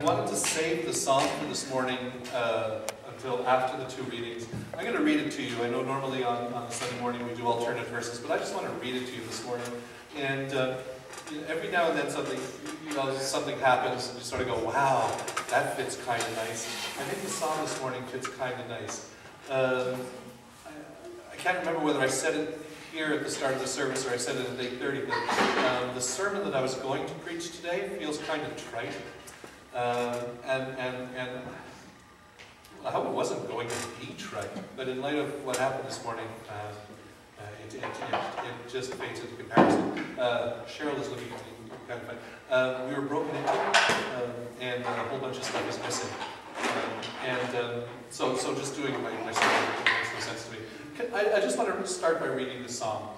wanted to save the psalm for this morning until after the two readings. I'm going to read it to you. I know normally on a Sunday morning we do alternate verses, but I just want to read it to you this morning. And every now and then something happens and you sort of go, wow, that fits kind of nice. I think the psalm this morning fits kind of nice. I can't remember whether I said it here at the start of the service or I said it at 8:30, but the sermon that I was going to preach today feels kind of trite. And I hope it wasn't going to be trite, but in light of what happened this morning, it just fades into comparison. Cheryl is looking at me kind of funny. We were broken into, and a whole bunch of stuff is missing. So just doing my sermon makes no sense to me. I just want to start by reading the psalm.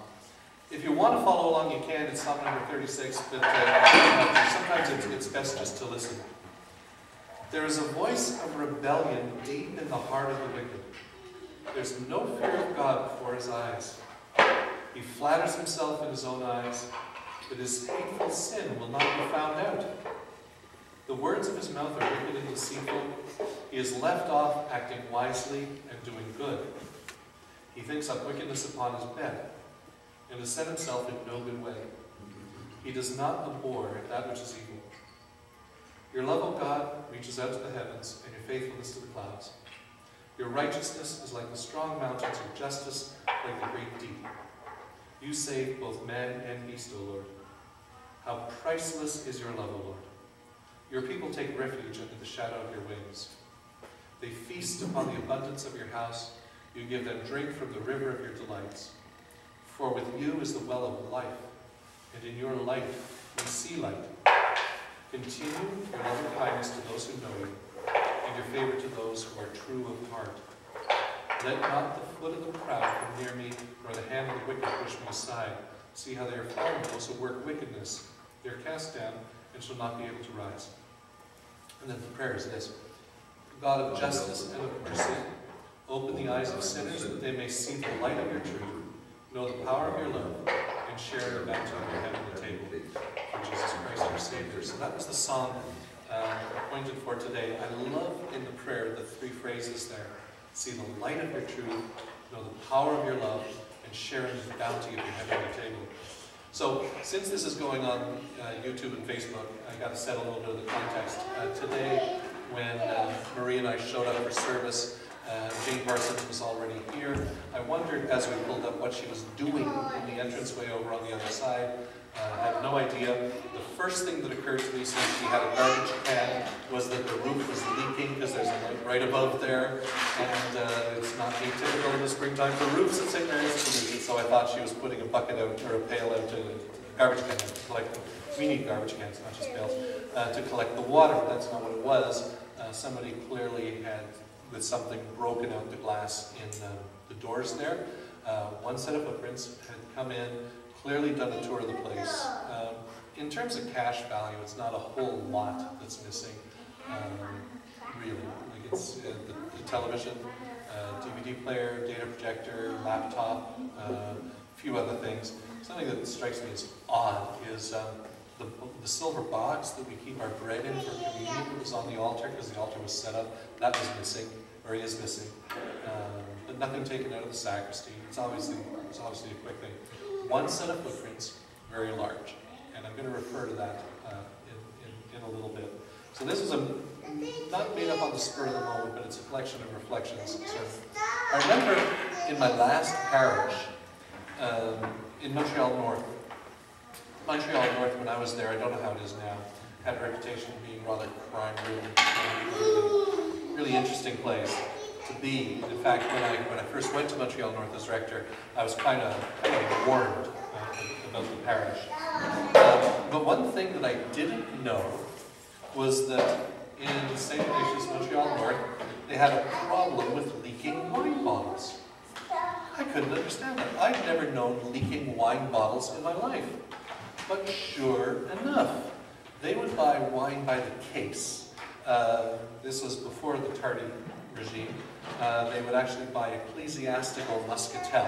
If you want to follow along, you can. It's Psalm number 36, but sometimes it's best just to listen. There is a voice of rebellion deep in the heart of the wicked. There's no fear of God before his eyes. He flatters himself in his own eyes, but his hateful sin will not be found out. The words of his mouth are wicked and deceitful. He is left off acting wisely and doing good. He thinks up wickedness upon his bed, and has set himself in no good way. He does not abhor that which is evil. Your love, O God, reaches out to the heavens, and your faithfulness to the clouds. Your righteousness is like the strong mountains, your justice like the great deep. You save both man and beast, O Lord. How priceless is your love, O Lord. Your people take refuge under the shadow of your wings. They feast upon the abundance of your house. You give them drink from the river of your delights. For with you is the well of life, and in your light we see light. Continue your loving kindness to those who know you, and your favor to those who are true of heart. Let not the foot of the proud come near me, nor the hand of the wicked push me aside. See how they are fallen, those who work wickedness. They are cast down, and shall not be able to rise. And then the prayer is this: God of justice and of mercy, open the eyes of sinners that they may see the light of your truth, know the power of your love, and share the bounty of your heavenly table. For Jesus Christ our Savior. So that was the psalm appointed for today. I love in the prayer the three phrases there. See the light of your truth, know the power of your love, and share in the bounty of your heavenly table. So, since this is going on YouTube and Facebook, I got to set a little bit of the context. Today, when Marie and I showed up for service, Jane Parsons was already here. I wondered, as we pulled up, what she was doing in the entranceway over on the other side. I had no idea. The first thing that occurred to me, since she had a garbage can, was that the roof was leaking because there's a light right above there, and it's not typical in the springtime for roofs that sit there to leak. So I thought she was putting a bucket out or a pail out to the garbage can to collect. We need garbage cans, not just pails, to collect the water. But that's not what it was. Somebody clearly had, with something, broken out the glass in the doors there. One set of footprints had come in, clearly done a tour of the place. In terms of cash value, it's not a whole lot that's missing, really. Like it's the television, DVD player, data projector, laptop, a few other things. Something that strikes me as odd is the silver box that we keep our bread in for communion that was on the altar, because the altar was set up. That was missing, or is missing. But nothing taken out of the sacristy. It's obviously a quick thing. One set of footprints, very large, and I'm going to refer to that in a little bit. So this is not made up on the spur of the moment, but it's a collection of reflections. So I remember in my last parish in Montreal North, when I was there, I don't know how it is now, had a reputation of being rather crime-ridden, really interesting place to be. In fact, when I first went to Montreal North as rector, I was kind of warned about the parish. But one thing that I didn't know was that in St. Ignatius, Montreal North, they had a problem with leaking wine bottles. I couldn't understand that. I'd never known leaking wine bottles in my life. But sure enough, they would buy wine by the case. This was before the Tardy regime. They would actually buy ecclesiastical muscatel,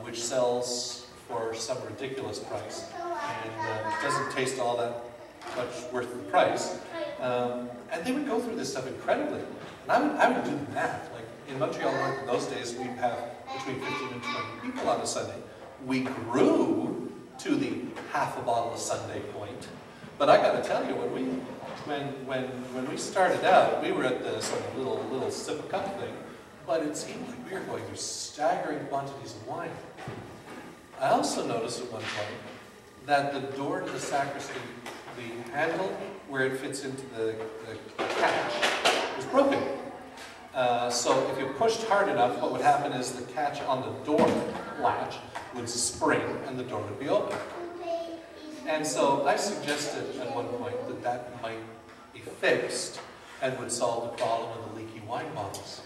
which sells for some ridiculous price, and it doesn't taste all that much worth the price. And they would go through this stuff incredibly. And I would do the math. Like in Montreal North in those days, we'd have between 15 and 20 people on a Sunday. We grew to the half a bottle a Sunday point. But I got to tell you, when we started out, we were at the sort of little sip a cup thing, but it seemed like we were going through staggering quantities of wine. I also noticed at one point that the door to the sacristy, the handle where it fits into the catch, was broken. So if you pushed hard enough, what would happen is the catch on the door latch would spring and the door would be open. And so I suggested at one point that that might be fixed and would solve the problem of the leaky wine bottles.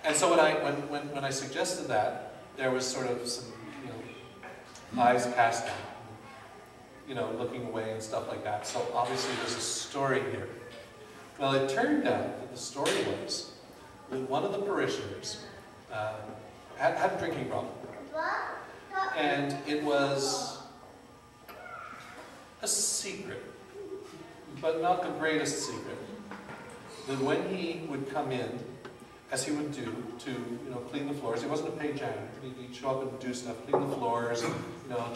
And so when I suggested that, there was sort of some, eyes cast down, looking away and stuff like that. So obviously there's a story here. Well, it turned out that the story was that one of the parishioners had a drinking problem. And it was a secret, but not the greatest secret, that when he would come in, as he would do to clean the floors, he wasn't a paid janitor. He'd show up and do stuff, clean the floors,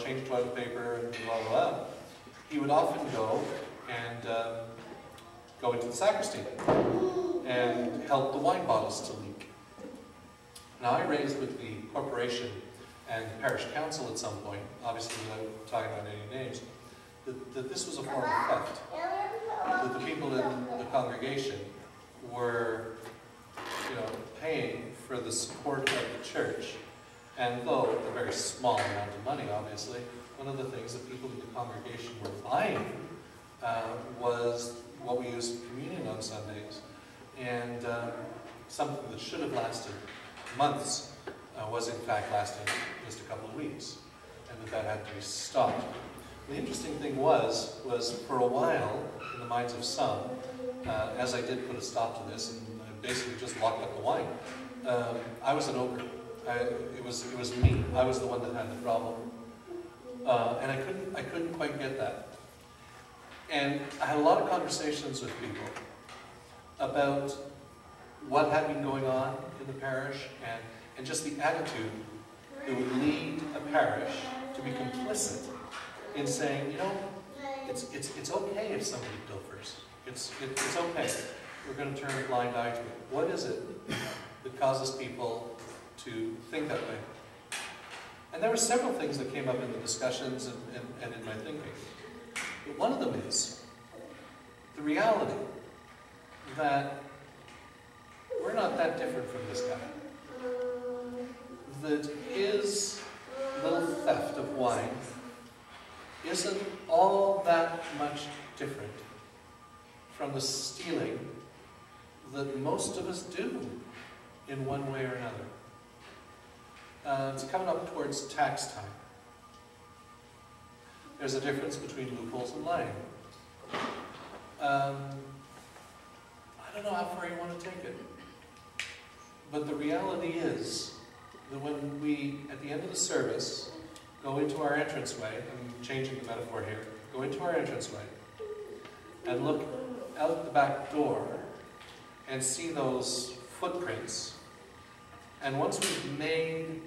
change toilet paper and blah blah blah. He would often go and go into the sacristy and help the wine bottles to leak. Now I raised with the corporation and the parish council at some point, obviously without talking about any names, that this was a form of theft. That the people in the congregation were paying for the support of the church. And though a very small amount of money, obviously, one of the things that people in the congregation were buying was what we use for communion on Sundays. And something that should have lasted months was in fact lasting just a couple of weeks. And that had to be stopped. The interesting thing was for a while, in the minds of some, as I did put a stop to this, and I basically just locked up the wine, I was an ogre. It was me. I was the one that had the problem. And I couldn't quite get that. And I had a lot of conversations with people about what had been going on in the parish and just the attitude that would lead a parish to be complicit in saying, it's okay if somebody pilfers. It's okay. We're going to turn a blind eye to it. What is it that causes people to think that way? And there were several things that came up in the discussions and in my thinking. But one of them is the reality that we're not that different from this guy. That his little theft of wine isn't all that much different from the stealing that most of us do in one way or another. It's coming up towards tax time. There's a difference between loopholes and lying. I don't know how far you want to take it. But the reality is that when we, at the end of the service, go into our entranceway, I'm changing the metaphor here, go into our entranceway and look out the back door and see those footprints. And once we've made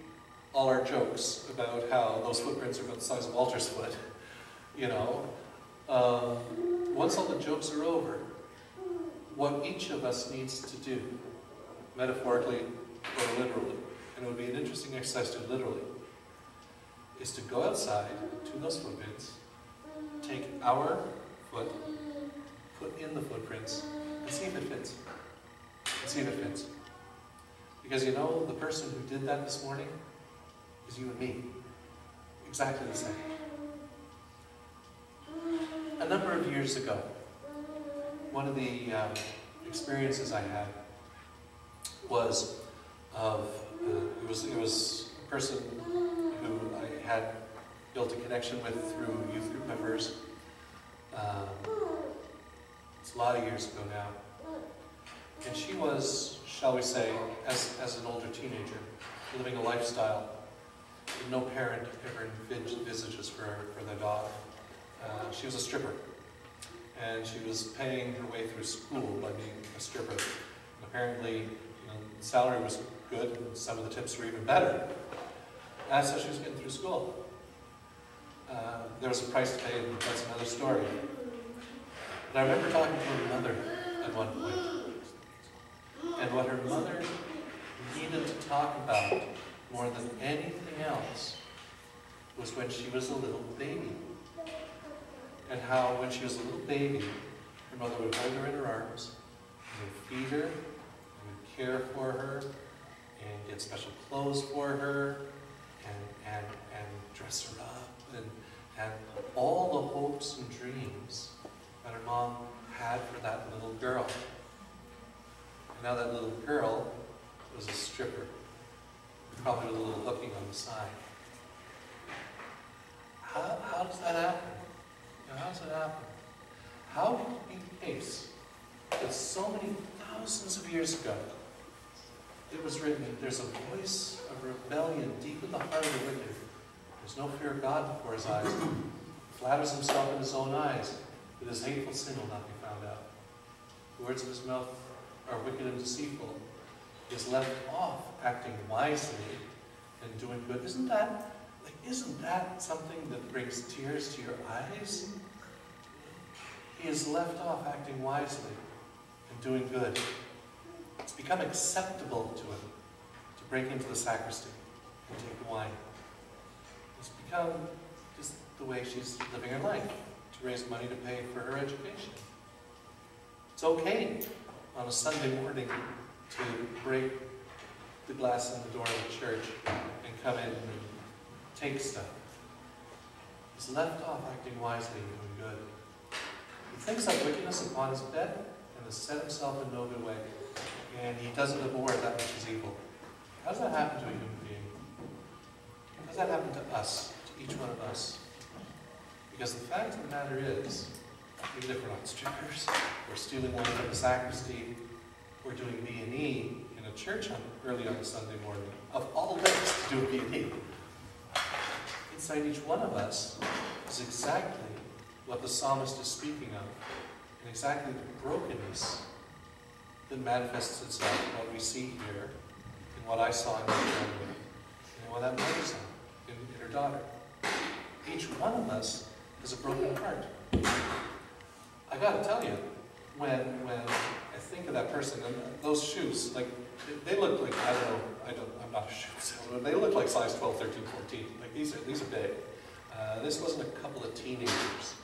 all our jokes about how those footprints are about the size of Walter's foot, once all the jokes are over, what each of us needs to do, metaphorically or literally, and it would be an interesting exercise to literally, is to go outside to those footprints, take our foot, put in the footprints, and see if it fits. And see if it fits. Because the person who did that this morning is you and me. Exactly the same. A number of years ago, one of the experiences I had was of, it was a person who I had built a connection with through youth group members. It's a lot of years ago now. And she was, shall we say, as an older teenager, living a lifestyle that no parent ever envisages for their daughter. She was a stripper. and she was paying her way through school by being a stripper. And apparently, the salary was good, and some of the tips were even better. And so she was getting through school. There was a price to pay, and that's another story. But I remember talking to her mother at one point. And what her mother needed to talk about more than anything else was when she was a little baby. And how when she was a little baby, her mother would hold her in her arms, and would feed her, and would care for her, and get special clothes for her, and dress her up, and all the hopes and dreams that her mom had for that little girl. And now that little girl was a stripper, probably with a little hooking on the side. How does that happen? How does that happen? How can it be the case that so many thousands of years ago it was written, there's a voice of rebellion deep in the heart of the wicked. There's no fear of God before his eyes. He flatters himself in his own eyes, that his hateful sin will not be found out. The words of his mouth are wicked and deceitful. He is left off acting wisely and doing good. Isn't that something that brings tears to your eyes? He is left off acting wisely and doing good. It's become acceptable to him to break into the sacristy and take the wine. It's become just the way she's living her life, to raise money to pay for her education. It's okay on a Sunday morning to break the glass in the door of the church and come in and take stuff. He's left off acting wisely and doing good. He thinks of wickedness upon his bed and has set himself in no good way. And he doesn't abhor that which is evil. How does that happen to a human being? How does that happen to us, to each one of us? Because the fact of the matter is, even if we're not strippers, or stealing one from the sacristy, or doing B&E in a church early on a Sunday morning, of all days to do a B&E, inside each one of us is exactly what the psalmist is speaking of, and exactly the brokenness that manifests itself in what we see here, in what I saw in my family, and what that mother saw in her daughter. Each one of us has a broken heart. I got to tell you, when I think of that person, and those shoes, like they look like, I'm not a shoe salesman, they look like size 12, 13, 14. Like these are big. This wasn't a couple of teenagers.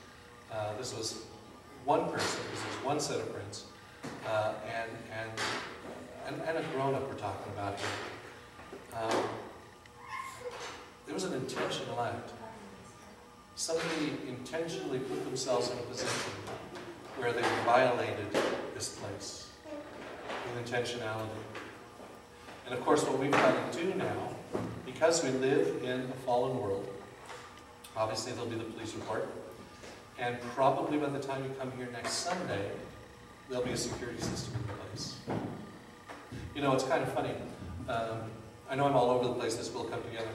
This was one person. This was one set of prints. And a grown-up we're talking about here. There was an intentional act. Somebody intentionally put themselves in a position where they violated this place with intentionality. And of course, what we've got to do now, because we live in a fallen world, obviously there'll be the police report, and probably by the time you come here next Sunday, there'll be a security system in place. You know, it's kind of funny. I know I'm all over the place, this will come together.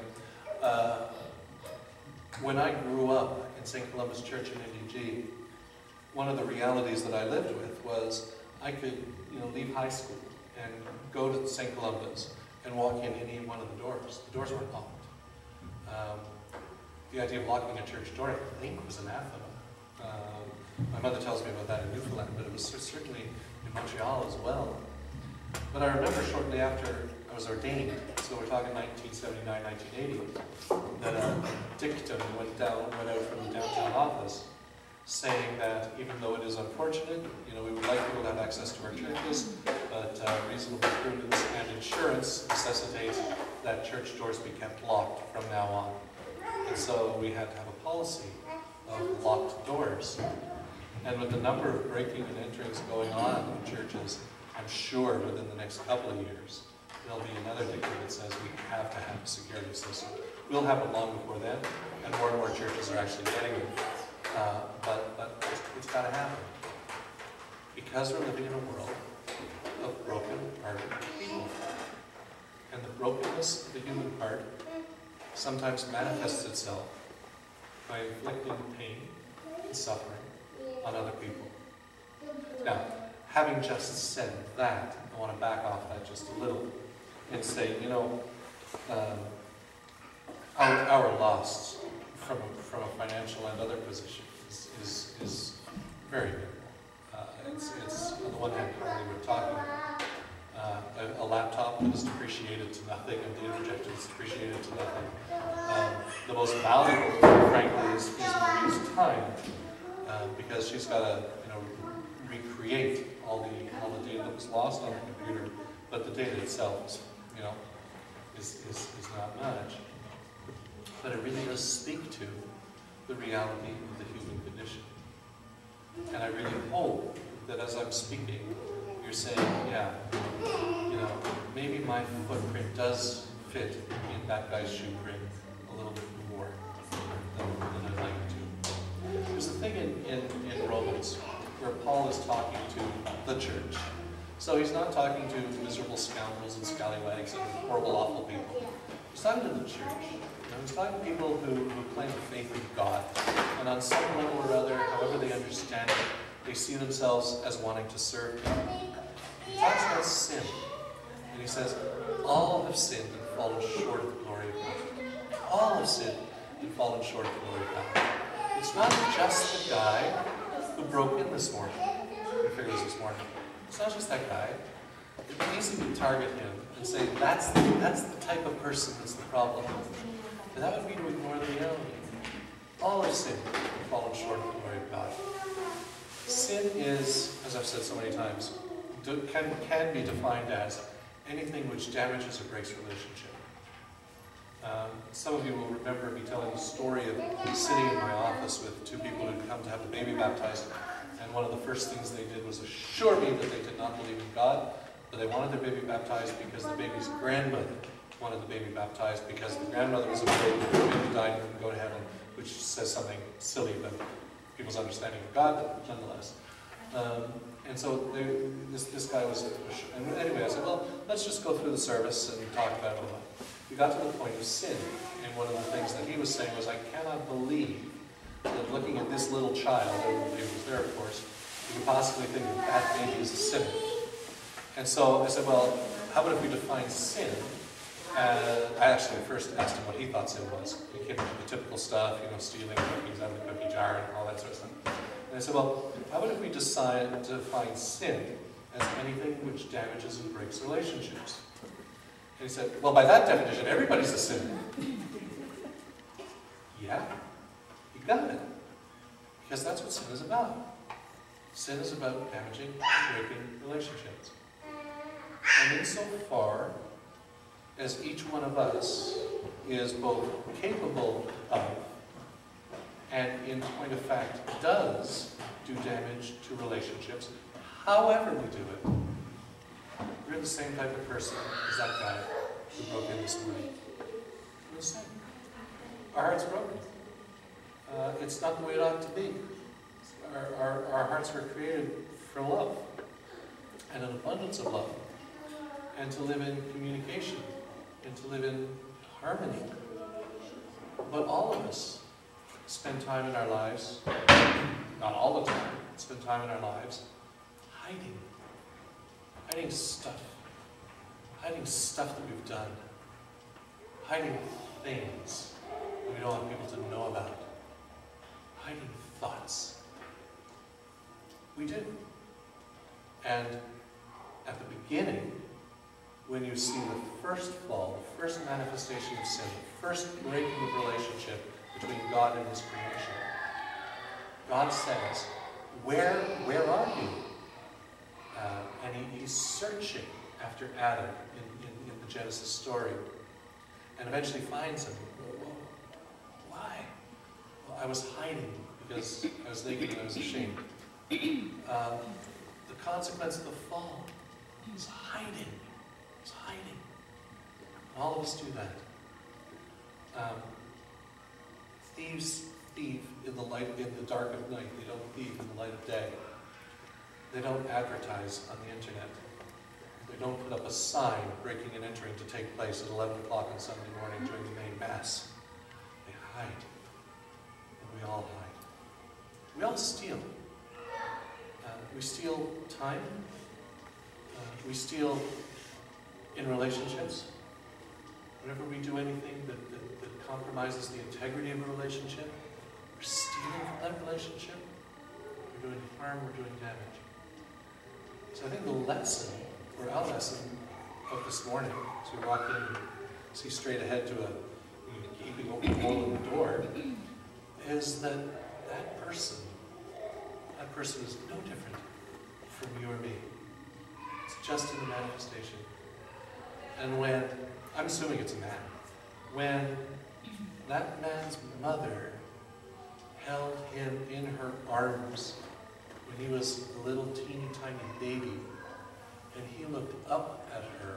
When I grew up in St. Columba's Church in NDG, one of the realities that I lived with was I could, leave high school and go to St. Columba's and walk in any one of the doors. The doors weren't locked. The idea of locking a church door, I think, was anathema. My mother tells me about that in Newfoundland, but it was certainly in Montreal as well. But I remember shortly after I was ordained, so we're talking 1979, 1980, that a dictum went out from the downtown office saying that even though it is unfortunate, we would like people to have access to our churches, but reasonable prudence and insurance necessitates that church doors be kept locked from now on. And so we had to have a policy of locked doors. And with the number of breaking and enterings going on in churches, I'm sure within the next couple of years, there'll be another dictum that says we have to have a security system. We'll have it long before then, and more churches are actually getting it. But it's got to happen. Because we're living in a world of broken, hardened people. And the brokenness of the human heart sometimes manifests itself by inflicting pain and suffering on other people. Now, having just said that, I want to back off that just a little and say, our loss from a financial and other position is very big. It's on the one hand, we were talking, a laptop that is depreciated to nothing, and the interjector is depreciated to nothing. The most valuable, frankly, is Marie's time, because she's got to, recreate all the data that was lost on the computer, but the data itself is not much. But it really does speak to the reality of the human condition. And I really hope that as I'm speaking, you're saying, yeah, maybe my footprint does fit in that guy's shoe print a little bit more than I'd like it to. There's a thing in Romans where Paul is talking to the church. So he's not talking to miserable scoundrels and scallywags and horrible, awful people. He's talking to the church. He's talking to people who claim faith in God. And on some level or other, however they understand it, they see themselves as wanting to serve God. He talks about sin. And he says, all have sinned and fallen short of the glory of God. All have sinned and fallen short of the glory of God. It's not just the guy who broke in this morning. We figured this morning. It's not just that guy. It'd be easy to target him and say, that's the type of person that's the problem. But that would be to ignore the reality. All have sinned and fallen short of the glory of God. Sin is, as I've said so many times, can be defined as anything which damages or breaks relationship. Some of you will remember me telling the story of sitting in my office with two people who'd come to have a baby baptized, and one of the first things they did was assure me that they did not believe in God, but they wanted their baby baptized because the baby's grandmother wanted the baby baptized because the grandmother was afraid that the baby died and wouldn't go to heaven, which says something silly about people's understanding of God, but nonetheless. And so this guy was, and anyway, I said, well, let's just go through the service and talk about it a lot. We got to the point of sin, and one of the things that he was saying was, I cannot believe that looking at this little child, and he was there, of course, you could possibly think that that baby is a sinner. And so I said, well, how about if we define sin? I actually first asked him what he thought sin was. He came up with the typical stuff, stealing cookies out of the cookie jar and all that sort of stuff. And I said, well, how about if we decide to define sin as anything which damages and breaks relationships? And he said, well, by that definition, everybody's a sinner. Yeah, you got it. Because that's what sin is about. Sin is about damaging and breaking relationships. And insofar as each one of us is both capable of, and in point of fact does do damage to relationships, however we do it, we're the same type of person as that guy who broke in this morning. We're the same. Our heart's broken. It's not the way it ought to be. Our hearts were created for love, and an abundance of love, and to live in communication, and to live in harmony. But all of us spend time in our lives, not all the time, spend time in our lives hiding stuff that we've done, hiding things that we don't want people to know about, hiding thoughts. We do. And at the beginning, when you see the first fall, the first manifestation of sin, the first breaking of relationship between God and His creation, God says, where are you? And He's searching after Adam in the Genesis story, and eventually finds him. Why? Well, I was hiding because I was naked and I was ashamed. The consequence of the fall is hiding. It's hiding. And all of us do that. Thieves thieve in the dark of night. They don't thieve in the light of day. They don't advertise on the internet. They don't put up a sign breaking and entering to take place at 11 o'clock on Sunday morning during the main Mass. They hide. And we all hide. We all steal. We steal time. We steal in relationships. Whenever we do anything that compromises the integrity of a relationship, we're stealing from that relationship. We're doing harm, we're doing damage. So I think the lesson, or our lesson of this morning, as we walk in and see straight ahead to a keeping open the hole in the door, is that that person is no different from you or me. It's just in the manifestation. And when, I'm assuming it's a man, when that man's mother held him in her arms when he was a little teeny tiny baby, and he looked up at her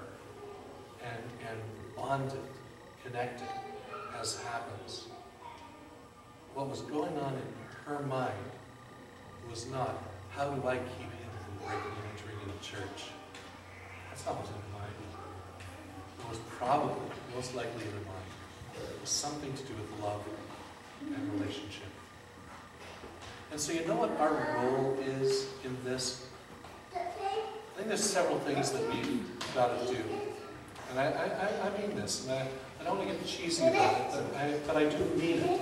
and bonded, connected, as happens. What was going on in her mind was not, how do I keep him from breaking and entering into church? That's not what was in her mind. It was probably, most likely in her mind, it was something to do with love and relationship. And so you know what our role is in this? I think there's several things that we've got to do. And I mean this, and I don't want to get cheesy about it, but I do mean it.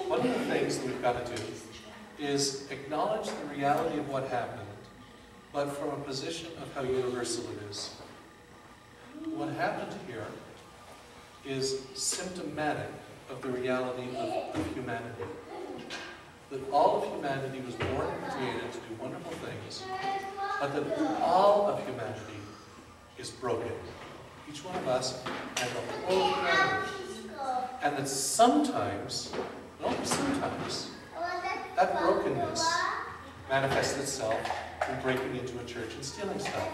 One of the things that we've got to do is acknowledge the reality of what happened, but from a position of how universal it is. What happened here is symptomatic of the reality of humanity. That all of humanity was born and created to do wonderful things, but that all of humanity is broken. Each one of us has a whole humanity. And that sometimes, not only sometimes, that brokenness manifests itself in breaking into a church and stealing stuff.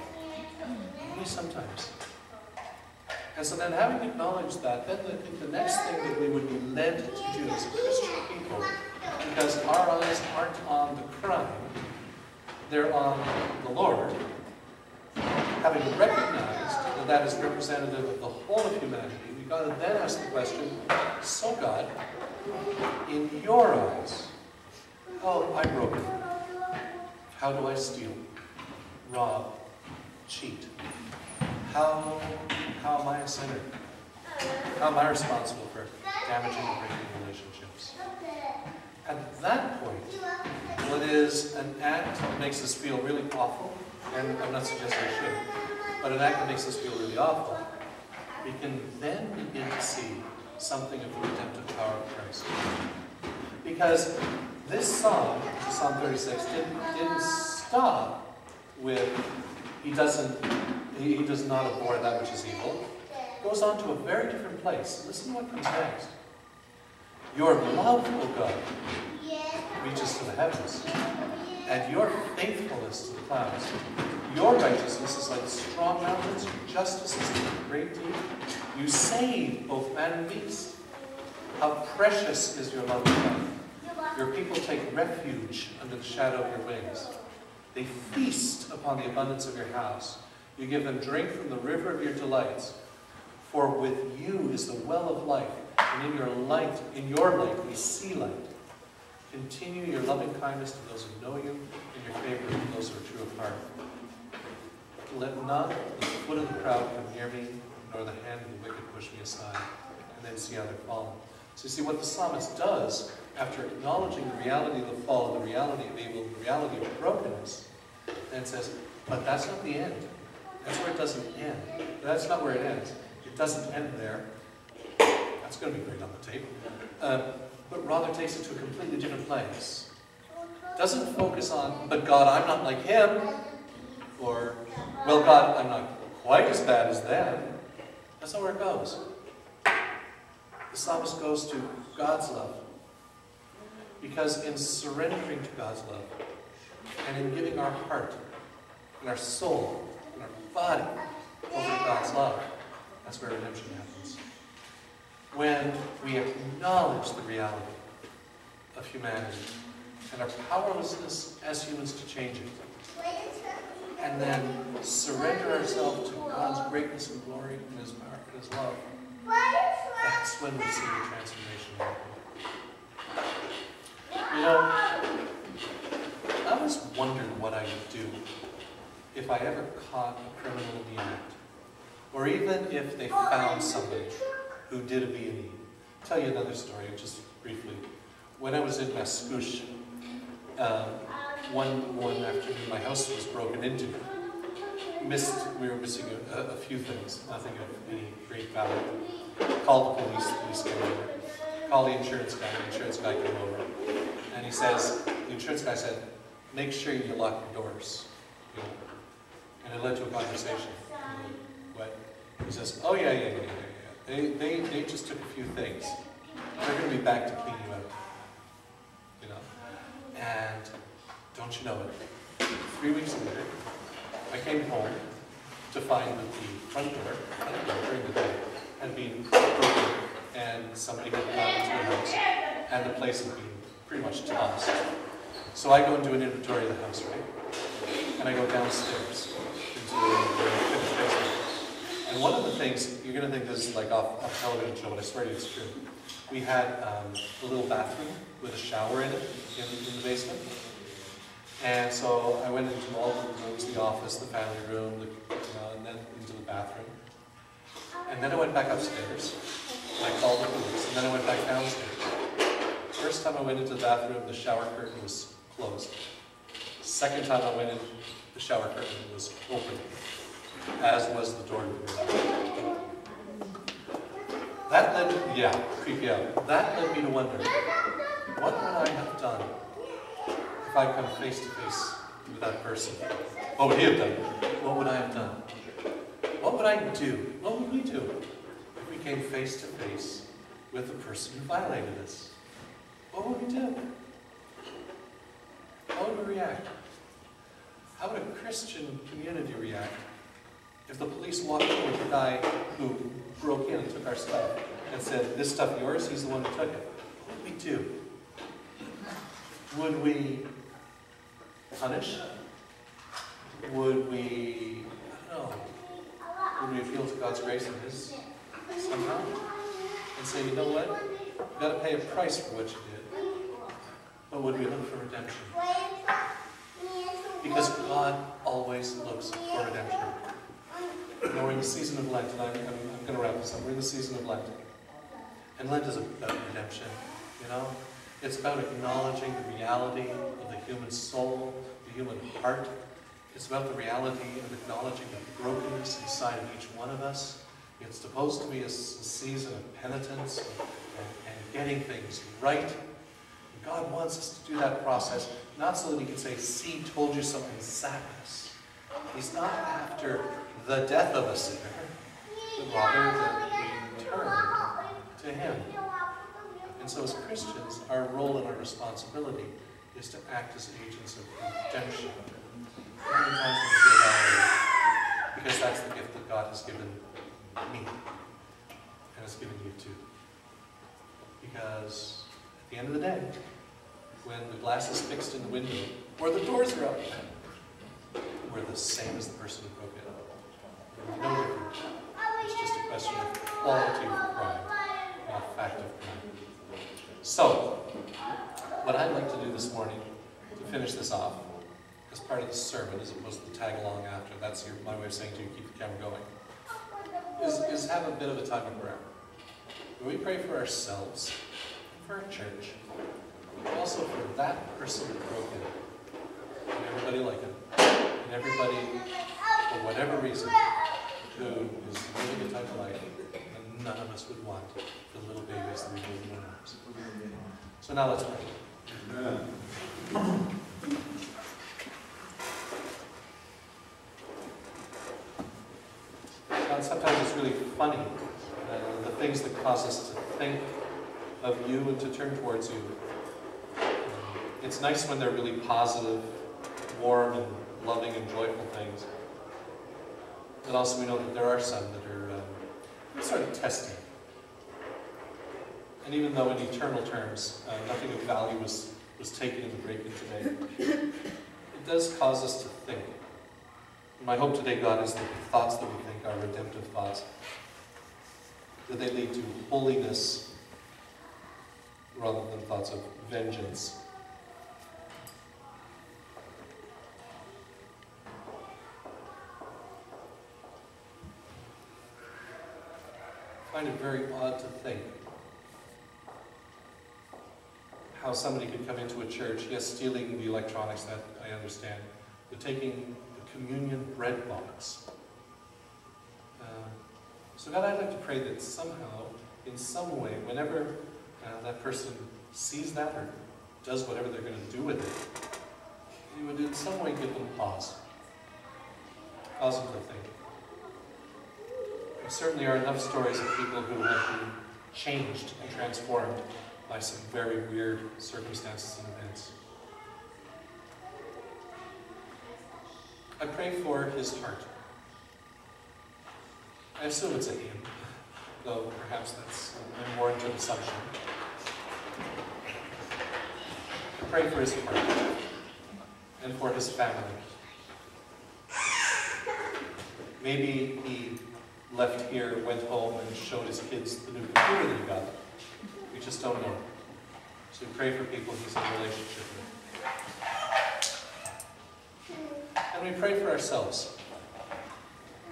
Only sometimes. And so then, having acknowledged that, then I think the next thing that we would be led to do as a Christian people, because our eyes aren't on the crime, they're on the Lord, having recognized that that is representative of the whole of humanity, we've got to then ask the question, so God, in your eyes, how am I broken? How do I steal, rob, cheat? How am I a sinner? How am I responsible for damaging and breaking relationships? At that point, what is an act that makes us feel really awful, and I'm not suggesting I should, but an act that makes us feel really awful, we can then begin to see something of the redemptive power of Christ. Because this psalm, Psalm 36, didn't stop with he does not abhor that which is evil. It goes on to a very different place. Listen to what comes next. Your love, O God, reaches to the heavens, and your faithfulness to the clouds. Your righteousness is like strong mountains, your justice is like a great deep. You save both man and beast. How precious is your love, O God. Your people take refuge under the shadow of your wings. They feast upon the abundance of your house. You give them drink from the river of your delights. For with you is the well of life, and in your light we see light. Continue your loving kindness to those who know you, and your favor to those who are true of heart. Let not the foot of the proud come near me, nor the hand of the wicked push me aside. And then see how they're fallen. So you see what the psalmist does, after acknowledging the reality of the fall, the reality of evil, the reality of brokenness, then says, but that's not the end. That's where it doesn't end. That's not where it ends. It doesn't end there. That's going to be great on the tape. But rather takes it to a completely different place. Doesn't focus on, but God, I'm not like him. Or, well, God, I'm not quite as bad as them. That's not where it goes. The psalmist goes to God's love. Because in surrendering to God's love, and in giving our heart, and our soul, and our body over to God's love, that's where redemption happens. When we acknowledge the reality of humanity and our powerlessness as humans to change it, and then surrender ourselves to God's greatness and glory and His power and His love, that's when we see the transformation happen. You know, I was wondered what I would do if I ever caught a criminal in the act, or even if they found somebody who did a B&E. I'll tell you another story, just briefly. When I was in Mascouche, one afternoon my house was broken into. We were missing a few things, nothing of any great value. Called the police came over. Called the insurance guy came over. And he says, the insurance guy said, make sure you lock your doors. You know? And it led to a conversation. What? He says, oh yeah. They just took a few things. They're going to be back to clean you out. You know? And don't you know it? 3 weeks later, I came home to find that the front door during the day had been broken and somebody had gone into the house and the place had been pretty much tossed. So I go and do an inventory of the house, right? And I go downstairs into the finished basement. And one of the things, you're going to think this is like off a television show, but I swear to you it's true. We had a little bathroom with a shower in it in the basement. And so I went into all the rooms, the office, the family room, and then into the bathroom. And then I went back upstairs, and I called the police, and then I went back downstairs. First time I went into the bathroom, the shower curtain was closed. Second time I went in, the shower curtain was open, as was the door to the bathroom. That led me, yeah, creepy out. That led me to wonder, what would I have done if I come face to face with that person? What would he have done? What would I have done? What would I do? What would we do if we came face to face with the person who violated us? What would we do? How would we react? How would a Christian community react if the police walked in with the guy who broke in and took our stuff and said, this stuff yours, he's the one who took it? What would we do? Would we punish? Would we, I don't know, would we appeal to God's grace and His somehow? And say, you know what? You've got to pay a price for what you did. But would we look for redemption? Because God always looks for redemption. You know, we're in the season of Lent, and I'm going to wrap this up. We're in the season of Lent. And Lent is about redemption, you know? It's about acknowledging the reality of the human soul, the human heart. It's about the reality of acknowledging the brokenness inside of each one of us. It's supposed to be a season of penitence and getting things right. And God wants us to do that process, not so that He can say, see, told you so, and zap us. He's not after the death of a sinner, but rather that we turn to Him. And so as Christians, our role and our responsibility is to act as agents of redemption. Many times we feel that way, because that's the gift that God has given me, and has given you too. Because at the end of the day, when the glass is fixed in the window, or the doors are up, we're the same as the person who broke it. No different. It's just a question of quality of crime, not fact of crime. So, what I'd like to do this morning, to finish this off, as part of the sermon, as opposed to the tag along after, that's my way of saying to you, keep the camera going, is have a bit of a time of prayer. Where we pray for ourselves, for our church, but also for that person who broke it, and everybody like him, and everybody, for whatever reason, who is living a type of life that none of us would want for the little babies that we hold in our arms. So now let's pray. Amen. God, sometimes it's really funny, the things that cause us to think of you and to turn towards you. It's nice when they're really positive, warm, and loving and joyful things. But also we know that there are some that are sort of testing. And even though in eternal terms, nothing of value was taken in the break-in today, it does cause us to think. My hope today, God, is that the thoughts that we think are redemptive thoughts, that they lead to holiness rather than thoughts of vengeance. find it very odd to think how somebody could come into a church, yes, stealing the electronics, that I understand, but taking the communion bread box. So God, I'd like to pray that somehow, in some way, whenever that person sees that or does whatever they're going to do with it, you would in some way give them pause. Cause them to think. There certainly are enough stories of people who have been changed and transformed by some very weird circumstances and events. I pray for his heart. I assume it's a him, though perhaps that's a more into assumption. I pray for his heart and for his family. Maybe he left here, went home, and showed his kids the new computer that he got. We just don't know. So we pray for people he's in a relationship with. And we pray for ourselves.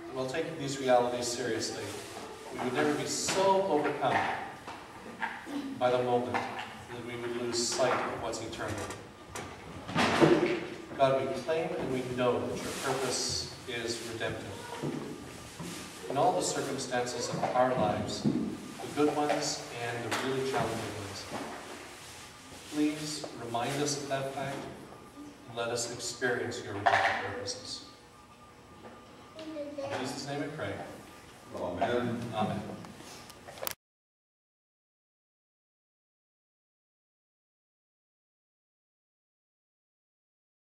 And while taking these realities seriously, we would never be so overcome by the moment that we would lose sight of what's eternal. God, we claim and we know that your purpose is redemptive. In all the circumstances of our lives, the good ones and the really challenging ones, please remind us of that fact and let us experience your redemptive purposes. In Jesus' name we pray. Amen. Amen.